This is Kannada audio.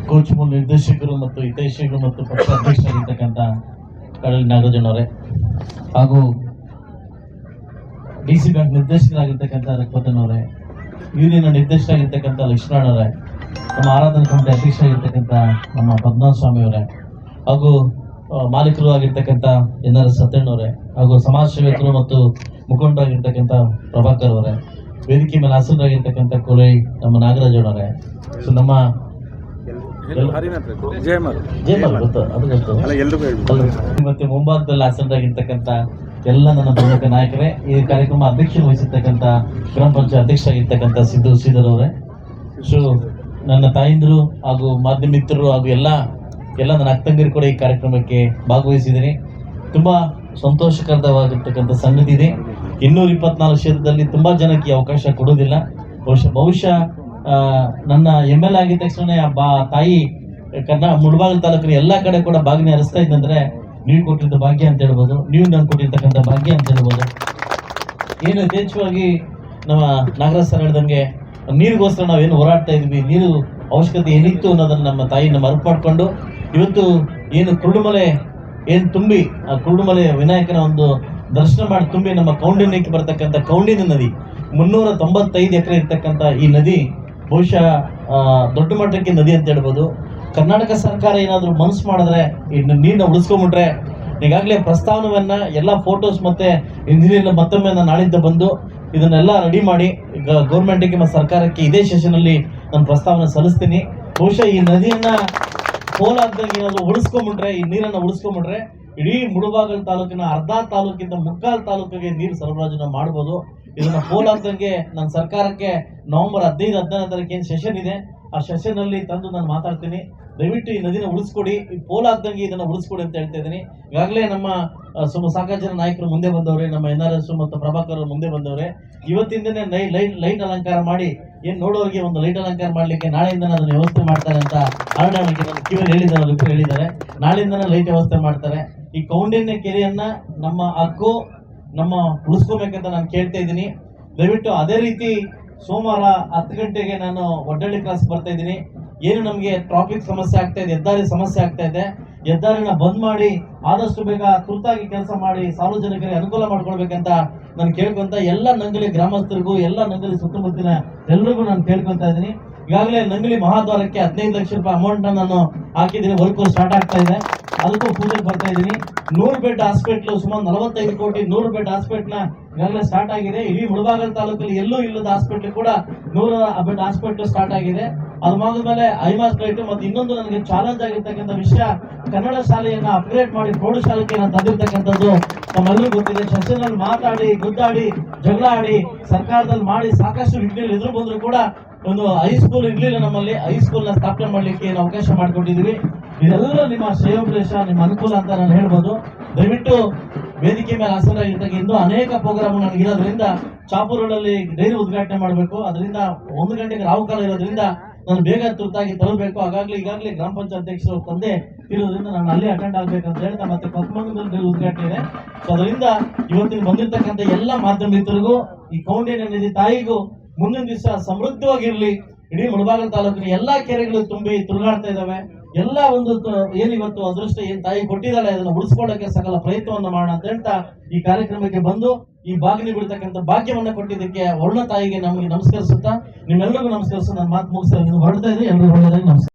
ಕೋಚ್ ಮೂಲ ನಿರ್ದೇಶಕರು ಮತ್ತು ಹಿತೈಷಿಗಳು ಮತ್ತು ಪಕ್ಷ ಅಧ್ಯಕ್ಷರಾಗಿರ್ತಕ್ಕಂಥ ಕಳಲಿ ನಾಗರಾಜನವರೇ ಹಾಗೂ DC ಬ್ಯಾಂಕ್ ನಿರ್ದೇಶಕರಾಗಿರ್ತಕ್ಕಂಥ ರಘುಪತನವರೇ, ಯೂನಿಯನ್ ನಿರ್ದೇಶಕರಾಗಿರ್ತಕ್ಕಂಥ ಲಕ್ಷ್ಮಣವರೇ, ನಮ್ಮ ಆರಾಧನಾ ಕಮಿಟಿ ಅಧ್ಯಕ್ಷರಾಗಿರ್ತಕ್ಕಂಥ ನಮ್ಮ ಪದ್ಮನಾಭ ಸ್ವಾಮಿಯವರೇ, ಹಾಗೂ ಮಾಲೀಕರು ಆಗಿರ್ತಕ್ಕಂಥ NR ಸತ್ಯಣ್ಣವರೇ, ಹಾಗೂ ಸಮಾಜ ಸೇವಕರು ಮತ್ತು ಮುಖಂಡರಾಗಿರ್ತಕ್ಕಂಥ ಪ್ರಭಾಕರ್ ಅವರೇ, ವೇದಿಕೆ ಮೇಲೆ ಹಾಸನರಾಗಿರ್ತಕ್ಕಂಥ ಕೊಲೈ ನಮ್ಮ ನಾಗರಾಜನವರೇ, ಸೊ ನಮ್ಮ ಮತ್ತೆ ಮುಂಭಾಗದಲ್ಲಿ ಹಾಸನರಾಗಿರ್ತಕ್ಕಂಥ ಎಲ್ಲ ನನ್ನ ಪ್ರಮುಖ ನಾಯಕರೇ, ಈ ಕಾರ್ಯಕ್ರಮ ಅಧ್ಯಕ್ಷತೆ ವಹಿಸಿರ್ತಕ್ಕಂಥ ಗ್ರಾಮ ಪಂಚಾಯತ್ ಅಧ್ಯಕ್ಷರಾಗಿರ್ತಕ್ಕಂಥ ಸಿದ್ದು ಶ್ರೀಧರ್ ಅವರೇ, ಸೊ ನನ್ನ ತಾಯಿಂದರು ಹಾಗೂ ಮಾಧ್ಯಮ ಮಿತ್ರರು ಹಾಗೂ ಎಲ್ಲ ನನ್ನ ಅಕ್ಕಂದಿರು ಕೂಡ ಈ ಕಾರ್ಯಕ್ರಮಕ್ಕೆ ಭಾಗವಹಿಸಿದ್ದೀನಿ. ತುಂಬಾ ಸಂತೋಷಕರವಾಗಿರ್ತಕ್ಕಂಥ ಸಂಗತಿ ಇದೆ. 224 ಕ್ಷೇತ್ರದಲ್ಲಿ ತುಂಬಾ ಜನಕ್ಕೆ ಈ ಅವಕಾಶ ಕೊಡೋದಿಲ್ಲ. ಬಹುಶಃ ನನ್ನ ML ಆಗಿದ ತಕ್ಷಣ ತಾಯಿ ಮುಳಬಾಗಿಲು ತಾಲೂಕಿನ ಎಲ್ಲಾ ಕಡೆ ಕೂಡ ಬಾಗಿನ ಹರಿಸ್ತಾ ಇದ್ದಂದ್ರೆ ನೀವು ಕೊಟ್ಟಿದ್ದ ಭಾಗ್ಯ ಅಂತ ಹೇಳ್ಬೋದು, ನೀವು ನಾನು ಕೊಟ್ಟಿರ್ತಕ್ಕಂಥ ಭಾಗ್ಯ ಅಂತ ಹೇಳ್ಬೋದು. ಏನು ಯಥೇಚ್ಛವಾಗಿ ನಮ್ಮ ನಾಗರಾಜ್ ಸರ್ ಹೇಳ್ದಂಗೆ ನೀರಿಗೋಸ್ಕರ ನಾವೇನು ಹೋರಾಡ್ತಾ ಇದ್ವಿ, ನೀರು ಅವಶ್ಯಕತೆ ಏನಿತ್ತು ಅನ್ನೋದನ್ನ ನಮ್ಮ ತಾಯಿನ ಮರೆತು ಮಾಡಿಕೊಂಡು ಇವತ್ತು ಏನು ಕುರುಡುಮಲೆ ಏನು ತುಂಬಿ ಆ ಕುರುಡುಮಲೆ ವಿನಾಯಕನ ಒಂದು ದರ್ಶನ ಮಾಡಿ ತುಂಬಿ ನಮ್ಮ ಕೌಂಡಿನ್ಯಕ್ಕೆ ಬರ್ತಕ್ಕಂಥ ಕೌಂಡಿನ ನದಿ 395 ಎಕರೆ ಇರ್ತಕ್ಕಂಥ ಈ ನದಿ ಬಹುಶಃ ದೊಡ್ಡ ಮಟ್ಟಕ್ಕೆ ನದಿ ಅಂತ ಹೇಳ್ಬೋದು. ಕರ್ನಾಟಕ ಸರ್ಕಾರ ಏನಾದರೂ ಮನಸ್ಸು ಮಾಡಿದ್ರೆ ಈ ನೀರನ್ನ ಉಳಿಸ್ಕೊಂಡ್ಬಿಟ್ರೆ, ಈಗಾಗಲೇ ಪ್ರಸ್ತಾವನೆಯನ್ನ ಎಲ್ಲ ಫೋಟೋಸ್ ಮತ್ತೆ ಇಂಜಿನಿಯರ್ ಮತ್ತೊಮ್ಮೆ ನಾಳಿದ್ದ ಬಂದು ಇದನ್ನೆಲ್ಲ ರೆಡಿ ಮಾಡಿ ಈಗ ಗೌರ್ಮೆಂಟ್ಗೆ ಮತ್ತು ಸರ್ಕಾರಕ್ಕೆ ಇದೇ ಸೆಷನ್ ಅಲ್ಲಿ ನಾನು ಪ್ರಸ್ತಾವನೆ ಸಲ್ಲಿಸ್ತೀನಿ. ಬಹುಶಃ ಈ ನದಿಯನ್ನ ಪೋಲಾಗ್ದಂಗೆ ಏನಾದ್ರು ಉಳಿಸ್ಕೊಂಡ್ಬಿಟ್ರೆ, ಈ ನೀರನ್ನ ಉಳಿಸ್ಕೊಂಡ್ಬಿಟ್ರೆ ಇಡೀ ಮುಳಬಾಗಿಲು ತಾಲೂಕಿನ ಅರ್ಧ ತಾಲೂಕಿಂದ ಮುಕ್ಕಾಲು ತಾಲೂಕಿಗೆ ನೀರು ಸರಬರಾಜು ಮಾಡ್ಬೋದು. ಇದನ್ನ ಪೋಲಾಗ್ದಂಗೆ ನನ್ನ ಸರ್ಕಾರಕ್ಕೆ ನವೆಂಬರ್ 15-16 ತಾರೀಕು ಏನು ಸೆಷನ್ ಇದೆ ಆ ಸೆಷನ್ ಅಲ್ಲಿ ತಂದು ನಾನು ಮಾತಾಡ್ತೀನಿ. ದಯವಿಟ್ಟು ಈ ನದಿನ ಉಳಿಸ್ಕೊಡಿ, ಈ ಪೋಲಾಗ್ದಂಗೆ ಇದನ್ನ ಉಳಿಸ್ಕೊಡಿ ಅಂತ ಹೇಳ್ತಾ ಇದ್ದೀನಿ. ಈಗಾಗಲೇ ನಮ್ಮ ಸಾಕಷ್ಟು ಜನ ನಾಯಕರು ಮುಂದೆ ಬಂದವ್ರೆ, ನಮ್ಮ NRS ಮತ್ತು ಪ್ರಭಾಕರ್ ಮುಂದೆ ಬಂದವ್ರೆ. ಇವತ್ತಿಂದನೇ ಲೈಟ್ ಅಲಂಕಾರ ಮಾಡಿ ಏನ್ ನೋಡೋರಿಗೆ ಒಂದು ಲೈಟ್ ಅಲಂಕಾರ ಮಾಡ್ಲಿಕ್ಕೆ ನಾಳೆಯಿಂದ ಅದನ್ನ ವ್ಯವಸ್ಥೆ ಮಾಡ್ತಾರೆ ಅಂತ ಹರಡಾಣಿಕೆ ನನ್ನ ಕಿವಿಯಲ್ಲಿ ಹೇಳಿದ್ದಾರೆ. ನಾಳೆಯಿಂದನೇ ಲೈಟ್ ವ್ಯವಸ್ಥೆ ಮಾಡ್ತಾರೆ. ಈ ಕೌಂಡಿನ್ಯ ಕೆರೆಯನ್ನ ನಮ್ಮ ಹಕ್ಕು ನಮ್ಮ ಉಳಿಸ್ಕೋಬೇಕಂತ ನಾನು ಕೇಳ್ತಾ ಇದ್ದೀನಿ. ದಯವಿಟ್ಟು ಅದೇ ರೀತಿ ಸೋಮವಾರ 10 ಗಂಟೆಗೆ ನಾನು ಒಡ್ಡಳ್ಳಿ ಕ್ರಾಸ್ ಬರ್ತಾ ಇದ್ದೀನಿ. ಏನು ನಮಗೆ ಟ್ರಾಫಿಕ್ ಸಮಸ್ಯೆ ಆಗ್ತಾ ಇದೆ, ಹೆದ್ದಾರಿ ಸಮಸ್ಯೆ ಆಗ್ತಾ ಇದೆ, ಹೆದ್ದಾರಿನ ಬಂದ್ ಮಾಡಿ ಆದಷ್ಟು ಬೇಗ ತುರ್ತಾಗಿ ಕೆಲಸ ಮಾಡಿ ಸಾರ್ವಜನಿಕರಿಗೆ ಅನುಕೂಲ ಮಾಡ್ಕೊಳ್ಬೇಕಂತ ನಾನು ಕೇಳ್ಕೊಂತ ಎಲ್ಲ ನಂಗಲಿ ಗ್ರಾಮಸ್ಥರಿಗೂ ಎಲ್ಲ ನಂಗಲಿ ಸುತ್ತಮುತ್ತಲಿನ ಎಲ್ರಿಗೂ ನಾನು ಕೇಳ್ಕೊಂತ ಇದ್ದೀನಿ. ಈಗಾಗಲೇ ನಂಗಲಿ ಮಹಾದ್ವಾರಕ್ಕೆ 15 ಲಕ್ಷ ರೂಪಾಯಿ ಅಮೌಂಟ್ ನಾನು ಹಾಕಿದ್ದೀನಿ. ವರ್ಕ್ ಸ್ಟಾರ್ಟ್ ಆಗ್ತಾ ಇದೆ, ಅದಕ್ಕೂ ಪೂಜೆಗೆ ಬರ್ತಾ ಇದ್ದೀನಿ. 100 ಬೆಡ್ ಹಾಸ್ಪಿಟ್ಲ್, ಸುಮಾರು 45 ಕೋಟಿ 100 ಬೆಡ್ ಹಾಸ್ಪಿಟ್ಲ್ ಈಗಾಗಲೇ ಸ್ಟಾರ್ಟ್ ಆಗಿದೆ. ಇಡೀ ಮುಳಬಾಗಿಲು ತಾಲೂಕಲ್ಲಿ ಎಲ್ಲೂ ಇಲ್ಲದ ಹಾಸ್ಪಿಟ್ಲ್ ಕೂಡ 100 ಬೆಡ್ ಹಾಸ್ಪಿಟ್ಲ್ ಸ್ಟಾರ್ಟ್ ಆಗಿದೆ. ಅದು ಮಾಡಿದ್ಮೇಲೆ ಐಮಾಸ್ ಲೈಟ್ ಮತ್ತು ಇನ್ನೊಂದು ನನಗೆ ಚಾಲೆಂಜ್ ಆಗಿರ್ತಕ್ಕಂಥ ವಿಷಯ, ಕನ್ನಡ ಶಾಲೆಯನ್ನ ಅಪ್ಗ್ರೇಡ್ ಮಾಡಿ ಪ್ರೌಢಶಾಲೆಗೆ ನಾನು ತಂದಿರ್ತಕ್ಕಂಥದ್ದು ನಮ್ಮೆಲ್ಲರಿಗೂ ಗೊತ್ತಿದೆ. ಸೆಷನ್ ಮಾತಾಡಿ ಗುದ್ದಾಡಿ ಜಗಳ ಆಡಿ ಸರ್ಕಾರದಲ್ಲಿ ಮಾಡಿ ಸಾಕಷ್ಟು ವಿಘ್ನಗಳು ಎದುರು ಬಂದ್ರು ಕೂಡ ಒಂದು ಹೈಸ್ಕೂಲ್ ಇರ್ಲಿಲ್ಲ. ನಮ್ಮಲ್ಲಿ ಹೈಸ್ಕೂಲ್ ನ ಸ್ಥಾಪನೆ ಮಾಡ್ಲಿಕ್ಕೆ ಏನು ಅವಕಾಶ ಮಾಡಿಕೊಟ್ಟಿದ್ವಿ. ಇದೆಲ್ಲ ನಿಮ್ಮ ಶ್ರೇಯೋಪದೇಶ, ನಿಮ್ಮ ಅನುಕೂಲ ಅಂತ ನಾನು ಹೇಳ್ಬೋದು. ದಯವಿಟ್ಟು ವೇದಿಕೆ ಮೇಲೆ ಹಾಸನರಾಗಿದ್ದಾಗ ಇನ್ನೂ ಅನೇಕ ಪ್ರೋಗ್ರಾಮ್ ನನಗಿರೋದ್ರಿಂದ ಚಾಪೂರಲ್ಲಿ ಡೈರಿ ಉದ್ಘಾಟನೆ ಮಾಡಬೇಕು. ಅದರಿಂದ 1 ಗಂಟೆಗೆ ರಾವು ಕಾಲ ಇರೋದ್ರಿಂದ ನಾನು ಬೇಗ ತುರ್ತಾಗಿ ತರಬೇಕು. ಈಗಾಗಲೇ ಗ್ರಾಮ ಪಂಚಾಯತ್ ಅಧ್ಯಕ್ಷರು ತಂದೆ ಇರೋದ್ರಿಂದ ನಾನು ಅಲ್ಲಿ ಅಟೆಂಡ್ ಆಗ್ಬೇಕಂತ ಹೇಳ್ತಾ ಮತ್ತೆ ಪದ್ಮನಾಭದಲ್ಲಿ ಉದ್ಘಾಟನೆ ಇದೆ. ಸೊ ಅದರಿಂದ ಇವತ್ತಿನ ಬಂದಿರ್ತಕ್ಕಂಥ ಎಲ್ಲ ಮಾಧ್ಯಮ ಮಿತ್ರರಿಗೂ ಈ ಕೌಂಡಿನ್ಯ ನದಿ ತಾಯಿಗೂ ಮುಂದಿನ ದಿವಸ ಸಮೃದ್ಧವಾಗಿರ್ಲಿ. ಇಡೀ ಮುಳಬಾಗಿಲು ತಾಲೂಕಿನ ಎಲ್ಲಾ ಕೆರೆಗಳು ತುಂಬಿ ತುಳುಗಾಡ್ತಾ ಇದಾವೆ. ಎಲ್ಲ ಒಂದು ಏನಿವತ್ತು ಅದೃಷ್ಟ ಏನ್ ತಾಯಿ ಕೊಟ್ಟಿದ್ದಾಳೆ ಅದನ್ನ ಉಳಿಸ್ಕೊಳ್ಳೋಕೆ ಸಕಲ ಪ್ರಯತ್ನವನ್ನ ಮಾಡೋಣ ಅಂತ ಹೇಳ್ತಾ ಈ ಕಾರ್ಯಕ್ರಮಕ್ಕೆ ಬಂದು ಈ ಬಾಗಿಲು ಬಿಡ್ತಕ್ಕಂಥ ಭಾಗ್ಯವನ್ನ ಕೊಟ್ಟಿದ್ದಕ್ಕೆ ವರ್ಣ ತಾಯಿಗೆ ನಮಗೆ ನಮಸ್ಕರಿಸುತ್ತಾ ನಿಮ್ಮೆಲ್ಲರಿಗೂ ನಮಸ್ಕರಿಸುತ್ತಾ ನನ್ನ ಮಾತು ಮುಗಿಸ್ತಾ ಹೊರಡ್ತಾ ಇದ್ದೀನಿ. ಎಲ್ಲರಿಗೂ ಒಳ್ಳೆಯದಾಗಿ ನಮಸ್ಕಾರ.